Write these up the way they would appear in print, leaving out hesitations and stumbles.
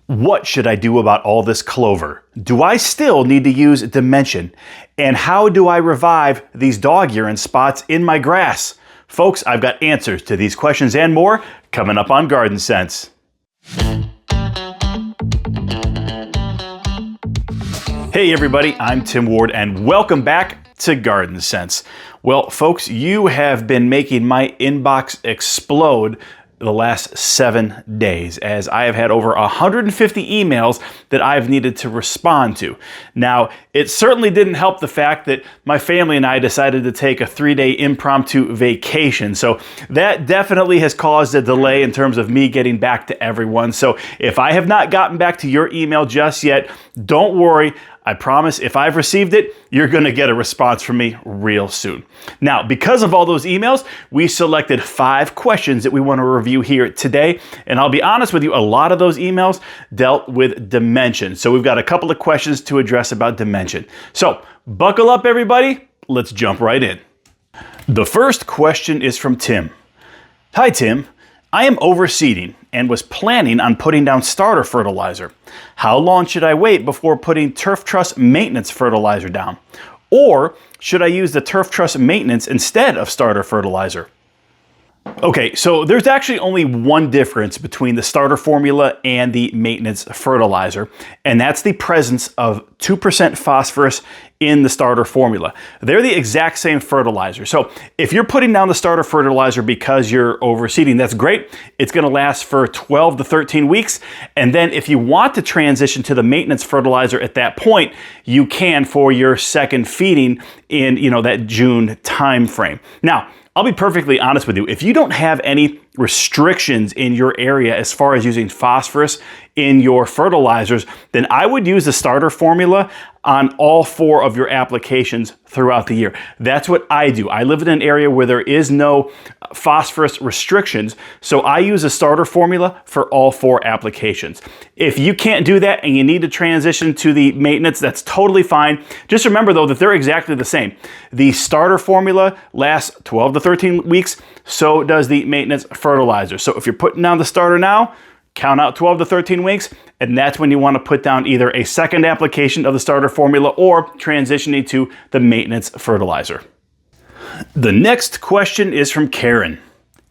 What should I do about all this clover? Do I still need to use Dimension? And how do I revive these dog urine spots in my grass? Folks, I've got answers to these questions and more coming up on Garden Sense. Hey everybody, I'm Tim Ward and welcome back to Garden Sense. Well, folks, you have been making my inbox explode the last 7 days, as I have had over 150 emails that I've needed to respond to. Now, it certainly didn't help the fact that my family and I decided to take a 3-day impromptu vacation. So that definitely has caused a delay in terms of me getting back to everyone. So if I have not gotten back to your email just yet, don't worry. I promise if I've received it, you're gonna get a response from me real soon. Now, because of all those emails, we selected 5 questions that we wanna review here today. And I'll be honest with you, a lot of those emails dealt with Dimension. So we've got a couple of questions to address about Dimension. So buckle up everybody, let's jump right in. The first question is from Tim. Hi Tim, I am overseeding and was planning on putting down starter fertilizer. How long should I wait before putting turf truss maintenance fertilizer down? Or should I use the turf truss maintenance instead of starter fertilizer? Okay, so there's actually only one difference between the starter formula and the maintenance fertilizer, and that's the presence of 2% phosphorus in the starter formula. They're the exact same fertilizer. So if you're putting down the starter fertilizer because you're overseeding, that's great. It's gonna last for 12 to 13 weeks. And then if you want to transition to the maintenance fertilizer at that point, you can for your second feeding in that June time frame. Now, I'll be perfectly honest with you. If you don't have any restrictions in your area as far as using phosphorus in your fertilizers, then I would use the starter formula on all 4 of your applications throughout the year. That's what I do. I live in an area where there is no phosphorus restrictions, so I use a starter formula for all 4 applications. If you can't do that and you need to transition to the maintenance, that's totally fine. Just remember though that they're exactly the same. The starter formula lasts 12 to 13 weeks, so does the maintenance fertilizer. So if you're putting down the starter now, count out 12 to 13 weeks, and that's when you want to put down either a second application of the starter formula or transitioning to the maintenance fertilizer. The next question is from Karen.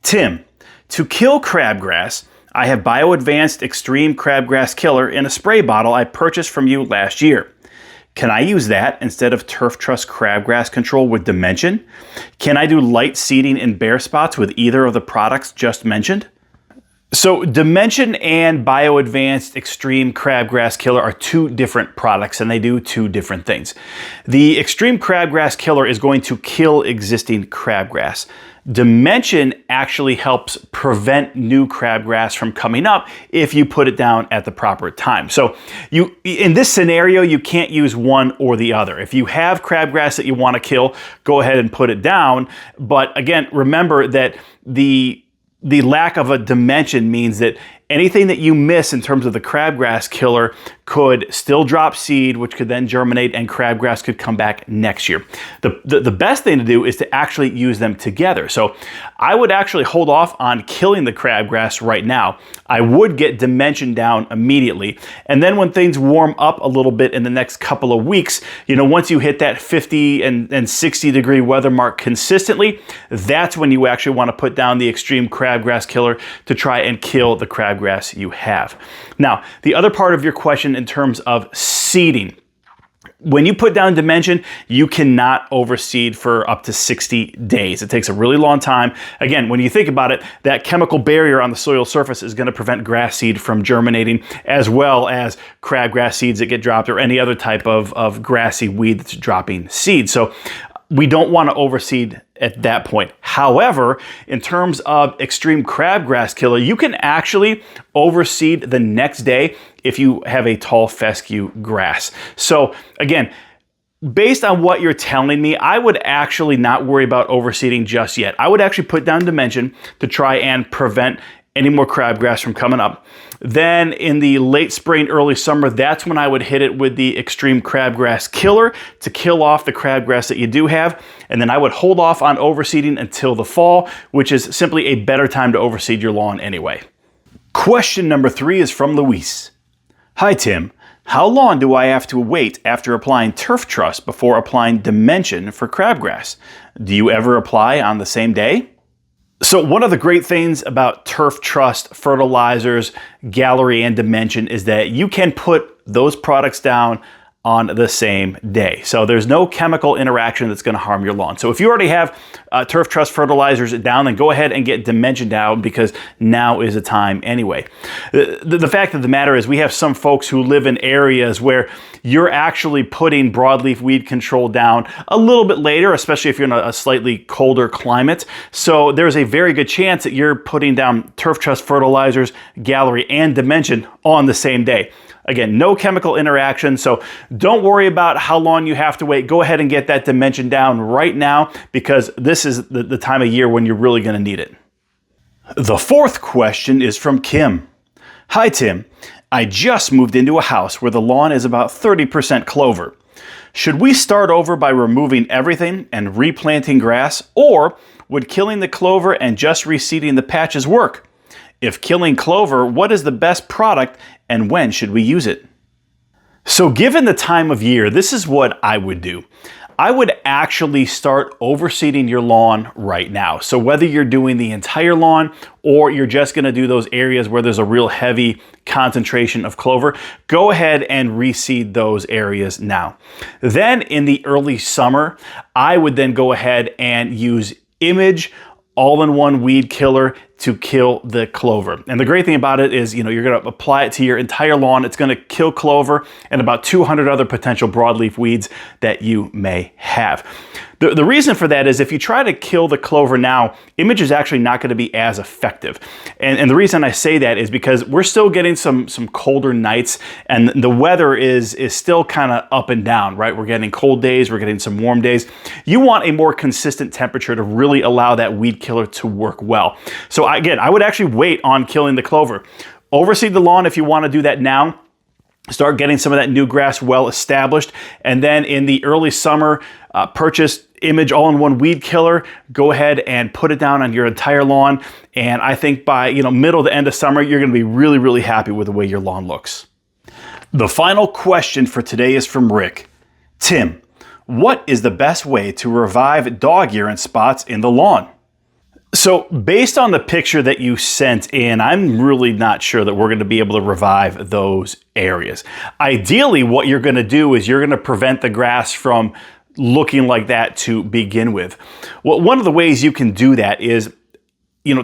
Tim, to kill crabgrass, I have Bio-Advanced Extreme Crabgrass Killer in a spray bottle I purchased from you last year. Can I use that instead of turf truss crabgrass control with Dimension? Can I do light seeding in bare spots with either of the products just mentioned? So Dimension and Bio-Advanced Extreme Crabgrass Killer are 2 different products and they do 2 different things. The Extreme Crabgrass Killer is going to kill existing crabgrass. Dimension actually helps prevent new crabgrass from coming up if you put it down at the proper time. So in this scenario, you can't use one or the other. If you have crabgrass that you want to kill, go ahead and put it down. But again, remember that the lack of a Dimension means that anything that you miss in terms of the crabgrass killer could still drop seed, which could then germinate and crabgrass could come back next year. The best thing to do is to actually use them together. So I would actually hold off on killing the crabgrass right now. I would get Dimension down immediately. And then when things warm up a little bit in the next couple of weeks, once you hit that 50 and 60 degree weather mark consistently, that's when you actually want to put down the Extreme Crabgrass Killer to try and kill the crabgrass you have. Now, the other part of your question in terms of seeding. When you put down Dimension, you cannot overseed for up to 60 days. It takes a really long time. Again, when you think about it, that chemical barrier on the soil surface is going to prevent grass seed from germinating, as well as crabgrass seeds that get dropped or any other type of grassy weed that's dropping seed. So we don't want to overseed at that point. However, in terms of Extreme Crabgrass Killer, you can actually overseed the next day if you have a tall fescue grass. So again, based on what you're telling me, I would actually not worry about overseeding just yet. I would actually put down Dimension to try and prevent any more crabgrass from coming up. Then in the late spring, early summer, that's when I would hit it with the Extreme Crabgrass Killer to kill off the crabgrass that you do have. And then I would hold off on overseeding until the fall, which is simply a better time to overseed your lawn anyway. Question number 3 is from Luis. Hi Tim, how long do I have to wait after applying Turf Trust before applying Dimension for crabgrass? Do you ever apply on the same day? So one of the great things about Turf Trust, fertilizers, Gallery, and Dimension is that you can put those products down on the same day. So there's no chemical interaction that's going to harm your lawn. So if you already have Turf Trust fertilizers down, then go ahead and get Dimension down because now is the time anyway. The fact of the matter is we have some folks who live in areas where you're actually putting broadleaf weed control down a little bit later, especially if you're in a slightly colder climate. So there's a very good chance that you're putting down Turf Trust fertilizers, Gallery, and Dimension on the same day. Again, no chemical interaction, so don't worry about how long you have to wait. Go ahead and get that Dimension down right now because this is the time of year when you're really going to need it. The fourth question is from Kim. Hi Tim, I just moved into a house where the lawn is about 30% clover. Should we start over by removing everything and replanting grass, or would killing the clover and just reseeding the patches work? If killing clover, what is the best product and when should we use it? So given the time of year, this is what I would do. I would actually start overseeding your lawn right now. So whether you're doing the entire lawn or you're just gonna do those areas where there's a real heavy concentration of clover, go ahead and reseed those areas now. Then in the early summer, I would then go ahead and use Image all-in-one weed killer to kill the clover. And the great thing about it is, you're gonna apply it to your entire lawn. It's gonna kill clover and about 200 other potential broadleaf weeds that you may have. The reason for that is if you try to kill the clover now, Image is actually not gonna be as effective. And the reason I say that is because we're still getting some colder nights and the weather is still kind of up and down, right? We're getting cold days, we're getting some warm days. You want a more consistent temperature to really allow that weed killer to work well. So again, I would actually wait on killing the clover. Overseed the lawn if you want to do that now. Start getting some of that new grass well established. And then in the early summer, purchase Image all-in-one weed killer. Go ahead and put it down on your entire lawn. And I think by middle to end of summer, you're going to be really, really happy with the way your lawn looks. The final question for today is from Rick. Tim, what is the best way to revive dog urine spots in the lawn? So based on the picture that you sent in, I'm really not sure that we're going to be able to revive those areas. Ideally, what you're going to do is you're going to prevent the grass from looking like that to begin with. Well, one of the ways you can do that is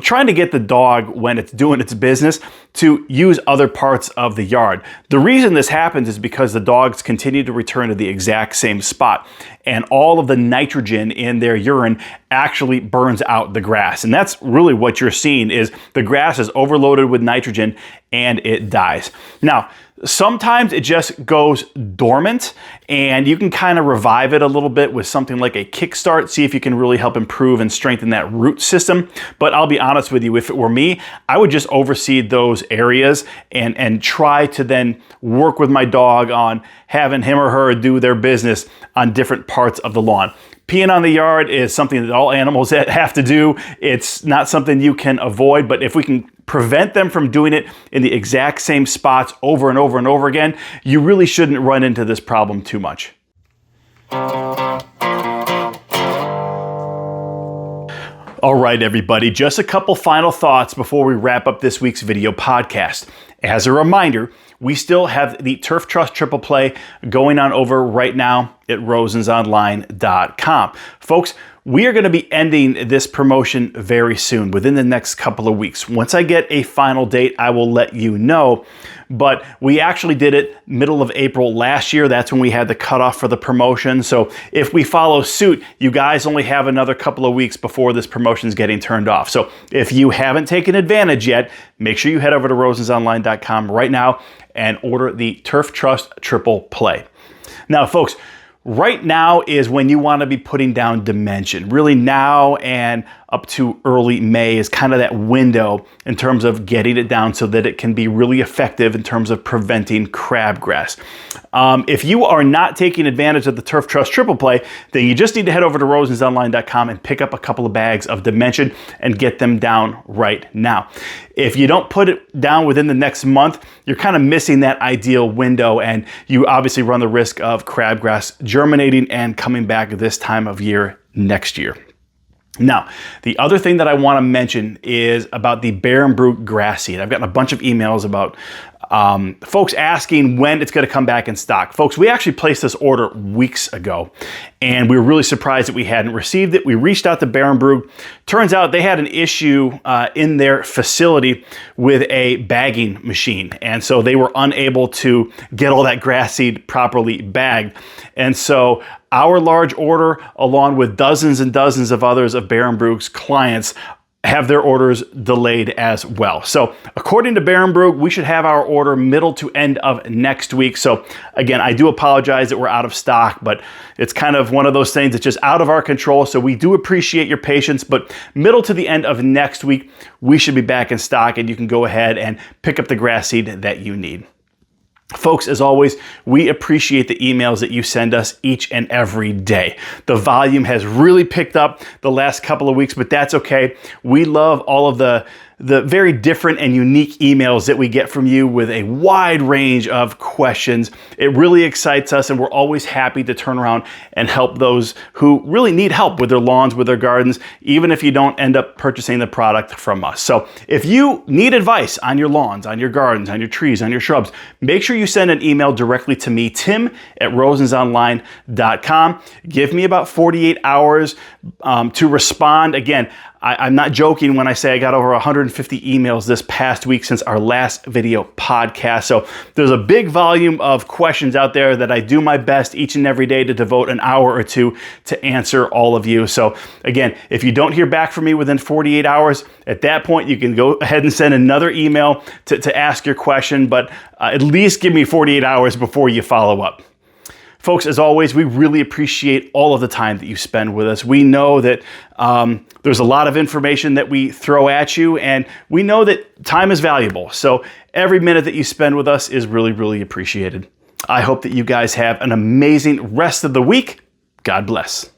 trying to get the dog when it's doing its business to use other parts of the yard. The reason this happens is because the dogs continue to return to the exact same spot and all of the nitrogen in their urine actually burns out the grass. And that's really what you're seeing is the grass is overloaded with nitrogen and it dies. Now, sometimes it just goes dormant and you can kind of revive it a little bit with something like a kickstart, see if you can really help improve and strengthen that root system. But I'll be honest with you, if it were me, I would just overseed those areas and try to then work with my dog on having him or her do their business on different parts of the lawn. Peeing on the yard is something that all animals have to do. It's not something you can avoid, but if we can prevent them from doing it in the exact same spots over and over and over again, you really shouldn't run into this problem too much. All right, everybody, just a couple final thoughts before we wrap up this week's video podcast. As a reminder, we still have the Turf Trust Triple Play going on over right now at rosensonline.com. Folks, we are going to be ending this promotion very soon, within the next couple of weeks. Once I get a final date, I will let you know. But we actually did it middle of April last year. That's when we had the cutoff for the promotion. So if we follow suit, you guys only have another couple of weeks before this promotion is getting turned off. So if you haven't taken advantage yet, make sure you head over to rosensonline.com right now and order the Turf Trust Triple Play. Now, folks, right now is when you want to be putting down Dimension. Really now and up to early May is kind of that window in terms of getting it down so that it can be really effective in terms of preventing crabgrass. If you are not taking advantage of the Turf Trust Triple Play, then you just need to head over to rosensonline.com and pick up a couple of bags of Dimension and get them down right now. If you don't put it down within the next month, you're kind of missing that ideal window, and you obviously run the risk of crabgrass germinating and coming back this time of year next year. Now, the other thing that I want to mention is about the Barenbrug grass seed. I've gotten a bunch of emails about folks asking when it's going to come back in stock. Folks, we actually placed this order weeks ago, and we were really surprised that we hadn't received it. We reached out to Barenbrug. Turns out they had an issue in their facility with a bagging machine, and so they were unable to get all that grass seed properly bagged. And so our large order, along with dozens and dozens of others of Barenbrug's clients, have their orders delayed as well. So according to Barenbrug, we should have our order middle to end of next week. So again, I do apologize that we're out of stock, but it's kind of one of those things that's just out of our control. So we do appreciate your patience, but middle to the end of next week, we should be back in stock, and you can go ahead and pick up the grass seed that you need. Folks, as always, we appreciate the emails that you send us each and every day. The volume has really picked up the last couple of weeks, but that's okay. We love all of the very different and unique emails that we get from you with a wide range of questions. It really excites us, and we're always happy to turn around and help those who really need help with their lawns, with their gardens, even if you don't end up purchasing the product from us. So if you need advice on your lawns, on your gardens, on your trees, on your shrubs, make sure you send an email directly to me, tim@rosensonline.com. Give me about 48 hours to respond. Again, I'm not joking when I say I got over 150 emails this past week since our last video podcast. So there's a big volume of questions out there that I do my best each and every day to devote an hour or two to answer all of you. So again, if you don't hear back from me within 48 hours, at that point, you can go ahead and send another email to ask your question, but at least give me 48 hours before you follow up. Folks, as always, we really appreciate all of the time that you spend with us. We know that there's a lot of information that we throw at you, and we know that time is valuable. So every minute that you spend with us is really, really appreciated. I hope that you guys have an amazing rest of the week. God bless.